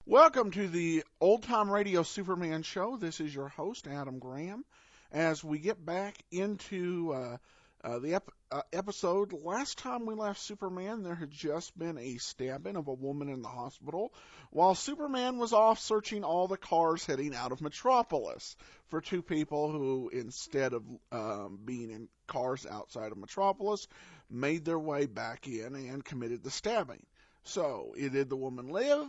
Welcome to the Old Time Radio Superman Show. This is your host, Adam Graham. As we get back into the episode, last time we left Superman, there had just been a stabbing of a woman in the hospital, while Superman was off searching all the cars heading out of Metropolis for two people who, instead of being in cars outside of Metropolis, made their way back in and committed the stabbing. So, did the woman live?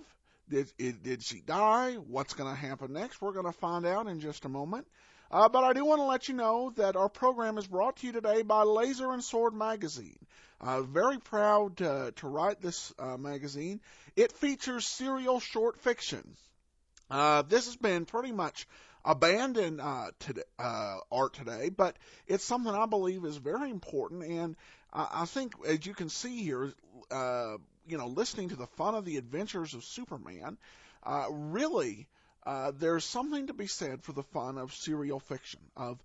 Did she die? What's going to happen next? We're going to find out in just a moment. But I do want to let you know that our program is brought to you today by Laser and Sword Magazine. Very proud to write this magazine. It features serial short fiction. This has been pretty much abandoned art today, but it's something I believe is very important. And I think, as you can see here, listening to the fun of the adventures of Superman, really, there's something to be said for the fun of serial fiction, of,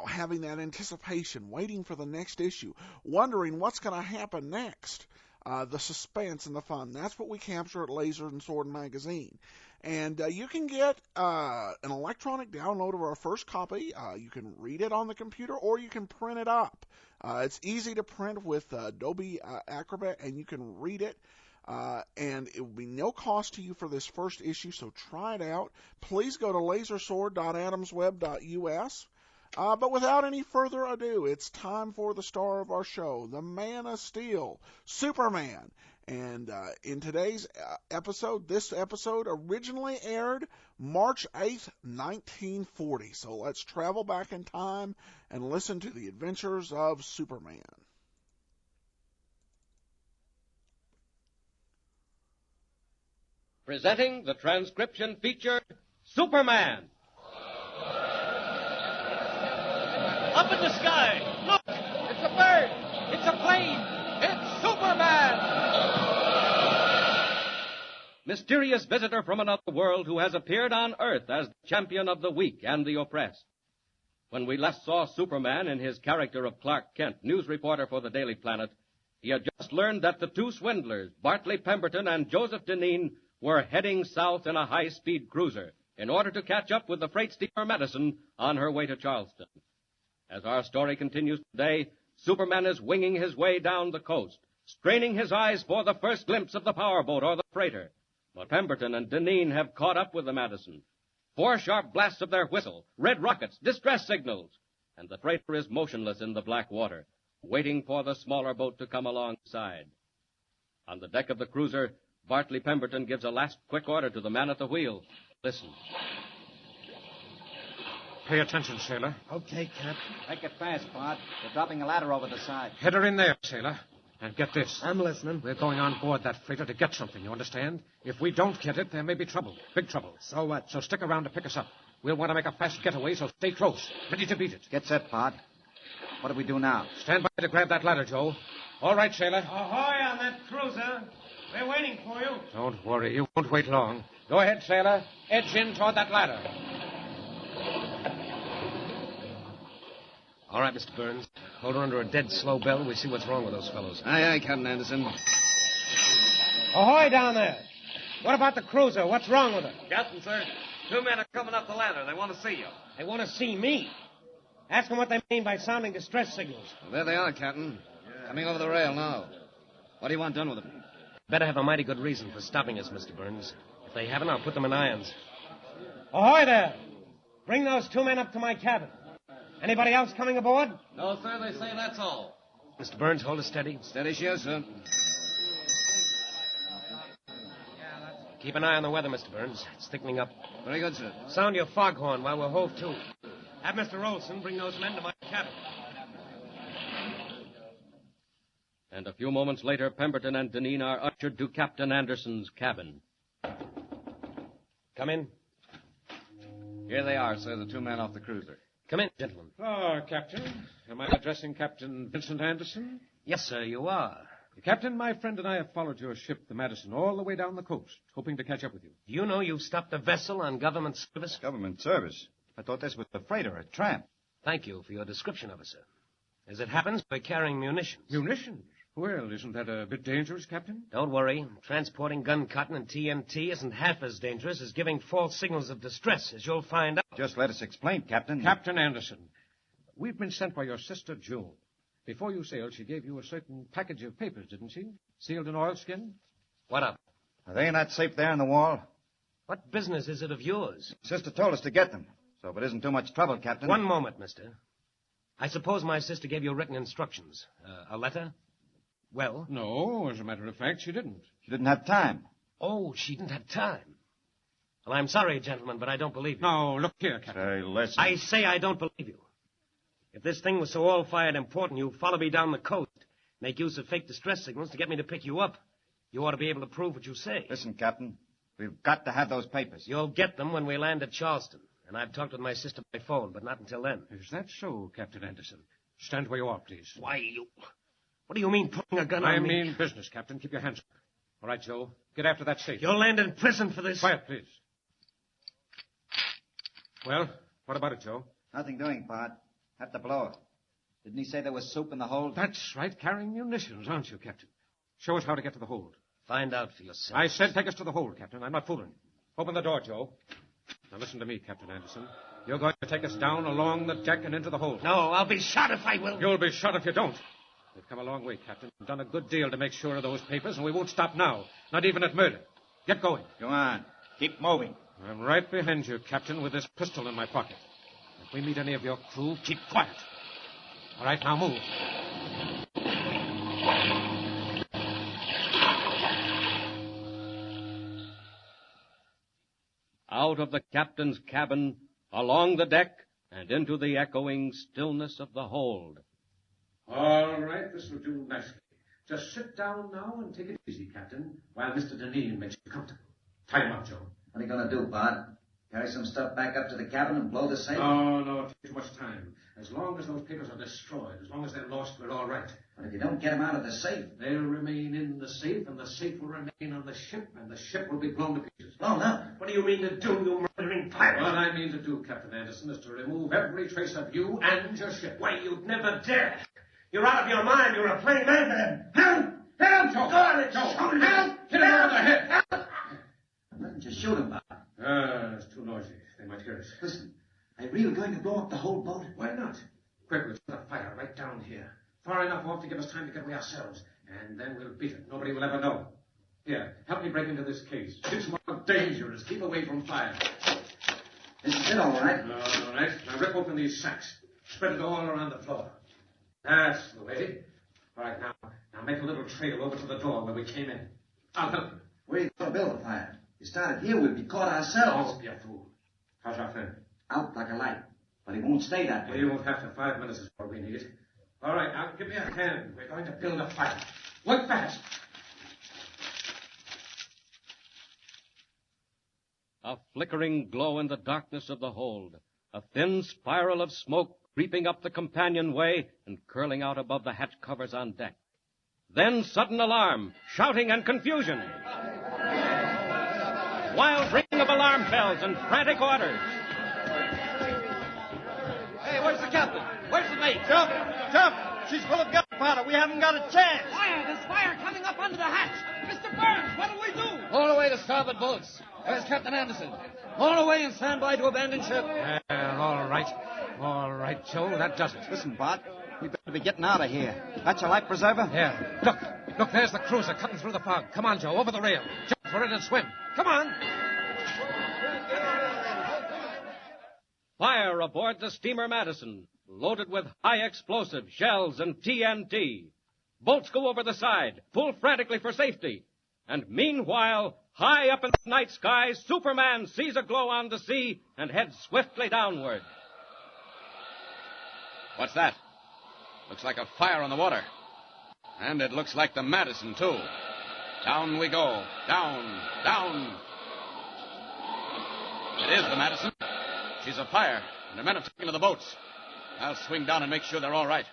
having that anticipation, waiting for the next issue, wondering what's going to happen next, the suspense and the fun. That's what we capture at Laser and Sword Magazine. And you can get an electronic download of our first copy. You can read it on the computer, or you can print it up. It's easy to print with Adobe Acrobat, and you can read it. And it will be no cost to you for this first issue, so try it out. Please go to lasersword.adamsweb.us. But without any further ado, it's time for the star of our show, the Man of Steel, Superman. And in today's episode, this episode originally aired March 8th, 1940. So let's travel back in time and listen to the adventures of Superman. Presenting the transcription feature, Superman. Up in the sky, look! It's a bird! It's a plane! It's Superman! Mysterious visitor from another world who has appeared on Earth as the champion of the weak and the oppressed. When we last saw Superman in his character of Clark Kent, news reporter for the Daily Planet, he had just learned that the two swindlers, Bartley Pemberton and Joseph Deneen, were heading south in a high-speed cruiser in order to catch up with the freight steamer Madison on her way to Charleston. As our story continues today, Superman is winging his way down the coast, straining his eyes for the first glimpse of the powerboat or the freighter. But Pemberton and Deneen have caught up with the Madison. 4 sharp blasts of their whistle, red rockets, distress signals, and the freighter is motionless in the black water, waiting for the smaller boat to come alongside. On the deck of the cruiser, Bartley Pemberton gives a last quick order to the man at the wheel. Listen. Pay attention, sailor. Okay, Cap. Make it fast, Bart. They're dropping a ladder over the side. Head her in there, sailor. And get this. I'm listening. We're going on board that freighter to get something, you understand? If we don't get it, there may be trouble. Big trouble. So what? So stick around to pick us up. We'll want to make a fast getaway, so stay close. Ready to beat it. Get set, Bart. What do we do now? Stand by to grab that ladder, Joe. All right, sailor. Ahoy on that cruiser. We're waiting for you. Don't worry. You won't wait long. Go ahead, sailor. Edge in toward that ladder. All right, Mr. Burns. Hold her under a dead slow bell. We see what's wrong with those fellows. Aye, aye, Captain Anderson. Ahoy down there. What about the cruiser? What's wrong with her? Captain, sir, 2 men are coming up the ladder. They want to see you. They want to see me. Ask them what they mean by sounding distress signals. Well, there they are, Captain. Coming over the rail now. What do you want done with them? Better have a mighty good reason for stopping us, Mr. Burns. If they haven't, I'll put them in irons. Ahoy there. Bring those 2 men up to my cabin. Anybody else coming aboard? No, sir, they say that's all. Mr. Burns, hold it steady. Steady, sure, sir. Keep an eye on the weather, Mr. Burns. It's thickening up. Very good, sir. Sound your foghorn while we're hove to. Have Mr. Olson bring those men to my cabin. And a few moments later, Pemberton and Deneen are ushered to Captain Anderson's cabin. Come in. Here they are, sir, the 2 men off the cruiser. Come in, gentlemen. Ah, Captain. Am I addressing Captain Vincent Anderson? Yes, sir, you are. Captain, my friend and I have followed your ship, the Madison, all the way down the coast, hoping to catch up with you. Do you know you've stopped a vessel on government service? Government service? I thought this was a freighter, a tramp. Thank you for your description of it, sir. As it happens, we're carrying munitions. Munitions? Well, isn't that a bit dangerous, Captain? Don't worry. Transporting gun cotton and TNT isn't half as dangerous as giving false signals of distress, as you'll find out. Just let us explain, Captain. Captain Anderson, we've been sent by your sister, June. Before you sailed, she gave you a certain package of papers, didn't she? Sealed in oilskin? What up? Are they in that safe there in the wall? What business is it of yours? Sister told us to get them. So if it isn't too much trouble, Captain. One moment, mister. I suppose my sister gave you written instructions. A letter? Well? No, as a matter of fact, she didn't. She didn't have time. Oh, she didn't have time. Well, I'm sorry, gentlemen, but I don't believe you. Now, look here, Captain. Say, listen. I say I don't believe you. If this thing was so all-fired important, you follow me down the coast, make use of fake distress signals to get me to pick you up. You ought to be able to prove what you say. Listen, Captain. We've got to have those papers. You'll get them when we land at Charleston. And I've talked with my sister by phone, but not until then. Is that so, Captain Anderson? Stand where you are, please. Why, you... What do you mean, putting a gun on me? I mean business, Captain. Keep your hands up. All right, Joe. Get after that safe. You'll land in prison for this. Quiet, please. Well, what about it, Joe? Nothing doing, Pard. Have to blow it. Didn't he say there was soup in the hold? That's right. Carrying munitions, aren't you, Captain? Show us how to get to the hold. Find out for yourself. I said take us to the hold, Captain. I'm not fooling. Open the door, Joe. Now listen to me, Captain Anderson. You're going to take us down along the deck and into the hold. No, I'll be shot if I will. You'll be shot if you don't. We've come a long way, Captain. We've done a good deal to make sure of those papers, and we won't stop now. Not even at murder. Get going. Go on. Keep moving. I'm right behind you, Captain, with this pistol in my pocket. If we meet any of your crew, keep quiet. All right, now move. Out of the captain's cabin, along the deck, and into the echoing stillness of the hold. All right, this will do nicely. Just sit down now and take it easy, Captain, while Mr. Deneen makes you comfortable. Tie him up, Joe. What are you going to do, Bart? Carry some stuff back up to the cabin and blow the safe? No, it takes too much time. As long as those papers are destroyed, as long as they're lost, we're all right. But if you don't get them out of the safe... They'll remain in the safe, and the safe will remain on the ship, and the ship will be blown to pieces. Blown up? What do you mean to do, you murdering pirate? What I mean to do, Captain Anderson, is to remove every trace of you and your ship. Why, you'd never dare. You're out of your mind. You're a plain madman. Help! Joe! Go on and Joe! shoot him. Help! Hit him over the head! Why didn't you shoot him, Bart? It's too noisy. They might hear us. Listen, are you really going to blow up the whole boat? Why not? Quick, we'll set a fire right down here. Far enough off to give us time to get away ourselves. And then we'll beat it. Nobody will ever know. Here, help me break into this case. It's more dangerous. Keep away from fire. This is it, all right. All right. Now rip open these sacks. Spread it all around the floor. That's the way. All right, now make a little trail over to the door where we came in. I'll help you. Where are you going to build the fire? You started here, we'd be caught ourselves. Don't be a fool. How's our friend? Out like a light. But he won't stay that way. You won't have to. 5 minutes is all we need. All right, now give me a hand. We're going to build a fire. Work fast. A flickering glow in the darkness of the hold. A thin spiral of smoke creeping up the companionway and curling out above the hatch covers on deck. Then sudden alarm, shouting and confusion. Wild ringing of alarm bells and frantic orders. Hey, where's the captain? Where's the mate? Jump! She's full of gunpowder. We haven't got a chance. Fire! There's fire coming up under the hatch. Mr. Burns, what'll we do? All away to starboard boats. Where's Captain Anderson? All away and stand by to abandon ship. All right. All right, Joe, that does it. Listen, Bart. We better be getting out of here. That's your life preserver? Yeah. Look, there's the cruiser cutting through the fog. Come on, Joe, over the rail. Jump for it and swim. Come on. Fire aboard the steamer Madison, loaded with high explosive shells and TNT. Boats go over the side, pull frantically for safety. And meanwhile, high up in the night sky, Superman sees a glow on the sea and heads swiftly downward. What's that? Looks like a fire on the water. And it looks like the Madison, too. Down we go. Down. It is the Madison. She's afire, and the men have taken to the boats. I'll swing down and make sure they're all right.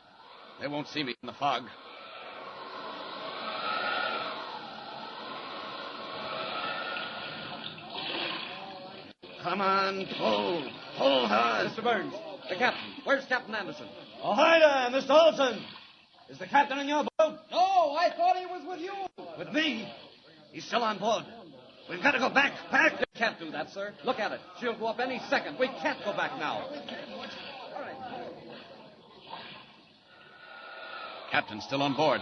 They won't see me in the fog. Come on, pull. Pull hard. Mr. Burns, the captain. Where's Captain Anderson? Oh, hi there, Mr. Olson. Is the captain in your boat? No, with you? With me? He's still on board. We've got to go back. Back! You can't do that, sir. Look at it. She'll go up any second. We can't go back now. Captain's still on board.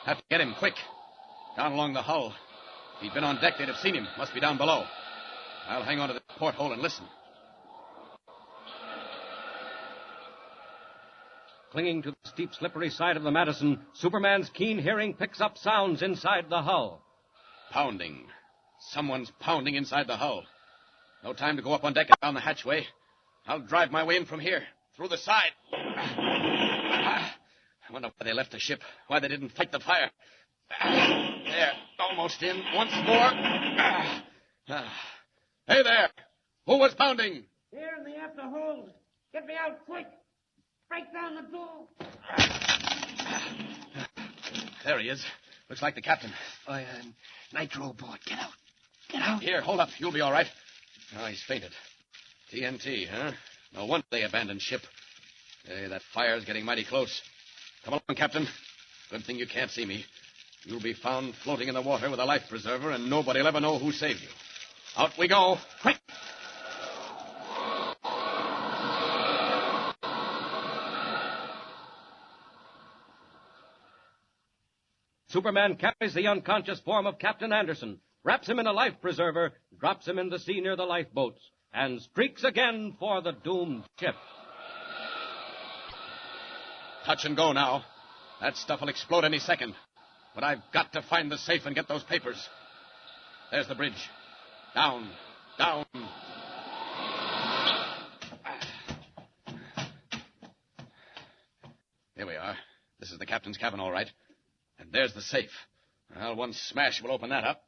Have to get him, quick. Down along the hull. If he'd been on deck, they'd have seen him. Must be down below. I'll hang on to the porthole and listen. Clinging to the steep, slippery side of the Madison, Superman's keen hearing picks up sounds inside the hull. Pounding. Someone's pounding inside the hull. No time to go up on deck and down the hatchway. I'll drive my way in from here, through the side. I wonder why they left the ship, why they didn't fight the fire. There, almost in. Once more. Hey there! Who was pounding? Here in the after hold. Get me out quick. Break down the door. There he is. Looks like the captain. Fire and nitro aboard. Get out. Get out. Here, hold up. You'll be all right. Oh, he's fainted. TNT, huh? No wonder they abandoned ship. Hey, that fire's getting mighty close. Come along, Captain. Good thing you can't see me. You'll be found floating in the water with a life preserver, and nobody'll ever know who saved you. Out we go. Quick! Superman carries the unconscious form of Captain Anderson, wraps him in a life preserver, drops him in the sea near the lifeboats, and streaks again for the doomed ship. Touch and go now. That stuff will explode any second. But I've got to find the safe and get those papers. There's the bridge. Down, down. Here we are. This is the captain's cabin, all right. And there's the safe. Well, one smash will open that up.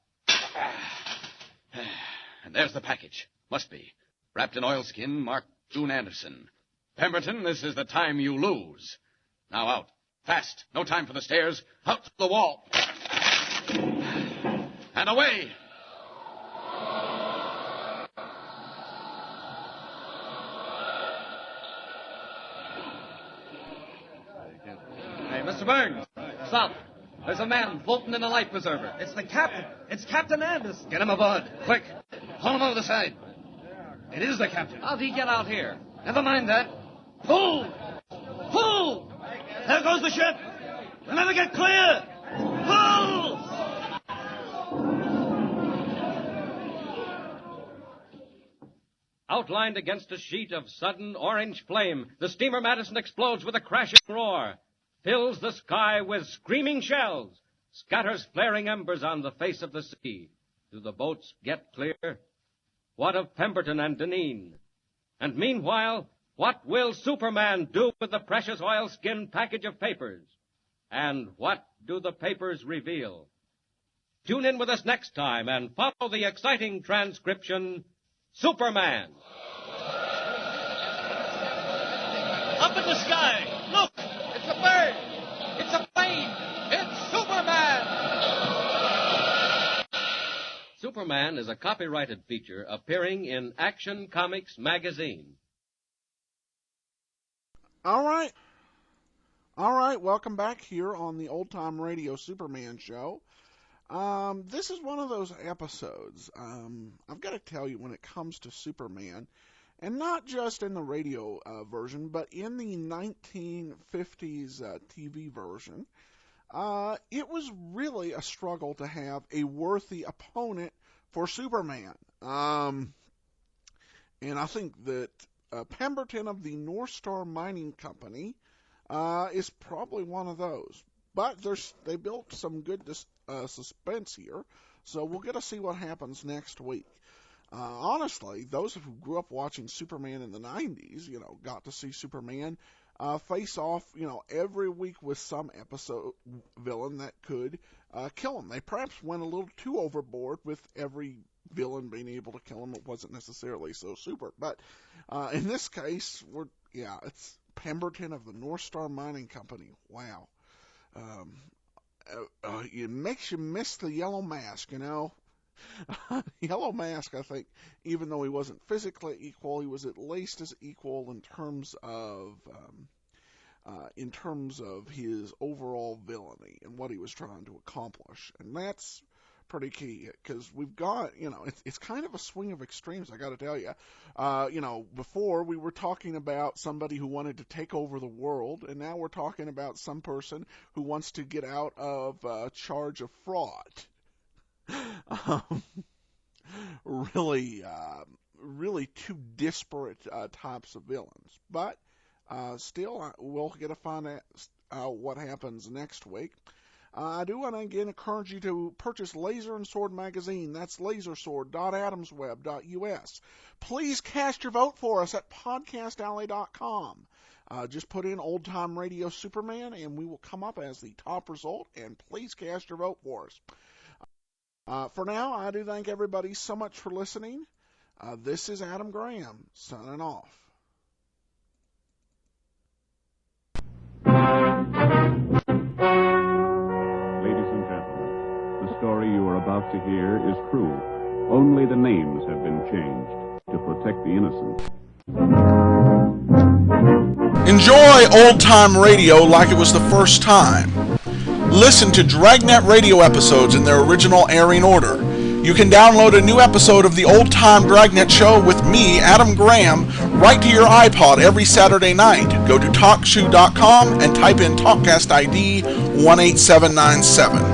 And there's the package. Must be. Wrapped in oilskin, marked June Anderson. Pemberton, this is the time you lose. Now out. Fast. No time for the stairs. Out to the wall. And away. Hey, Mr. Burns, stop. There's a man floating in a life preserver. It's the captain. It's Captain Anderson. Get him aboard. Quick. Haul him over the side. It is the captain. How'd he get out here? Never mind that. Pull! Pull! There goes the ship. We'll never get clear. Pull! Outlined against a sheet of sudden orange flame, the steamer Madison explodes with a crashing roar, fills the sky with screaming shells, scatters flaring embers on the face of the sea. Do the boats get clear? What of Pemberton and Deneen? And meanwhile, what will Superman do with the precious oilskin package of papers? And what do the papers reveal? Tune in with us next time and follow the exciting transcription, Superman. Up in the sky. Look, it's a bird. It's a plane. It's Superman. Superman is a copyrighted feature appearing in Action Comics magazine. All right, welcome back here on the Old Time Radio Superman show. This is one of those episodes, I've got to tell you, when it comes to Superman, and not just in the radio version, but in the 1950s TV version, it was really a struggle to have a worthy opponent for Superman. And I think that Pemberton of the North Star Mining Company is probably one of those. But they built some good suspense here, so we'll get to see what happens next week. Honestly, those who grew up watching Superman in the 90s, got to see Superman face off, every week with some episode villain that could kill him. They perhaps went a little too overboard with every villain being able to kill him. It wasn't necessarily so super. But in this case, it's Pemberton of the North Star Mining Company. Wow. It makes you miss the Yellow Mask, Yellow Mask, I think, even though he wasn't physically equal, he was at least as equal in terms of in terms of his overall villainy and what he was trying to accomplish. And that's pretty key, because we've got, it's kind of a swing of extremes, I got to tell you. Before we were talking about somebody who wanted to take over the world, and now we're talking about some person who wants to get out of charge of fraud. Really two disparate types of villains. But still, we'll get to find out what happens next week. I do want to again encourage you to purchase Laser and Sword magazine. That's lasersword.adamsweb.us. Please cast your vote for us at podcastalley.com. Just put in Old Time Radio Superman, and we will come up as the top result, and please cast your vote for us. For now, I do thank everybody so much for listening. This is Adam Graham, signing off. The story you are about to hear is true. Only the names have been changed to protect the innocent. Enjoy old-time radio like it was the first time. Listen to Dragnet radio episodes in their original airing order. You can download a new episode of the Old Time Dragnet Show with me, Adam Graham, right to your iPod every Saturday night. Go to TalkShoe.com and type in TalkCast ID 18797.